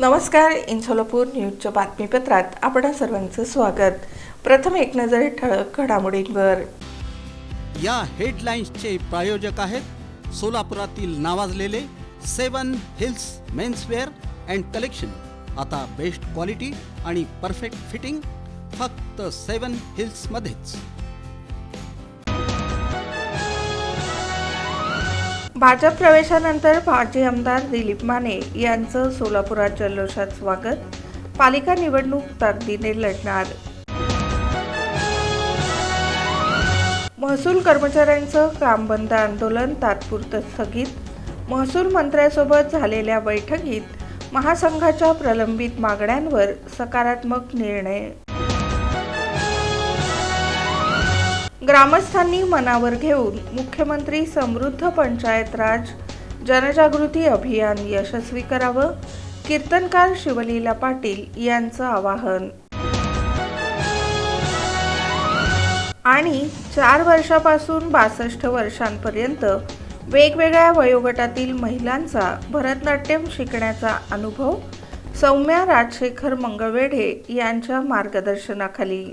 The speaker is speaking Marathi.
नमस्कार. इन सोलापूर न्यूजच्या बातमीपत्रात आपणा सर्वांचं स्वागत. प्रथम एक नजर ठळक घडामोडींवर. या हेडलाईन्सचे प्रायोजक आहेत सोलापुरातील नावाजलेले 7 हिल्स मेन्सवेअर अँड कलेक्शन. आता बेस्ट क्वालिटी आणि परफेक्ट फिटिंग फक्त 7 हिल्स मध्येच. भाजप प्रवेशानंतर माजी आमदार दिलीप माने यांचं सोलापुरात जल्लोषात स्वागत. पालिका निवडणूक ताकदीने लढणार. महसूल कर्मचाऱ्यांचं काम बंद आंदोलन तात्पुरतं स्थगित. महसूल मंत्र्यांसोबत झालेल्या बैठकीत महासंघाच्या प्रलंबित मागण्यांवर सकारात्मक निर्णय. ग्रामस्थांनी मनावर घेऊन मुख्यमंत्री समृद्ध पंचायत राज जनजागृती अभियान यशस्वी करावं. कीर्तनकार शिवलीला पाटील यांचं आवाहन. आणि 4 वर्षापासून 62 वर्षांपर्यंत वेगवेगळ्या वयोगटातील महिलांचा भरतनाट्यम शिकण्याचा अनुभव सौम्या राजशेखर मंगळवेढे यांच्या मार्गदर्शनाखाली.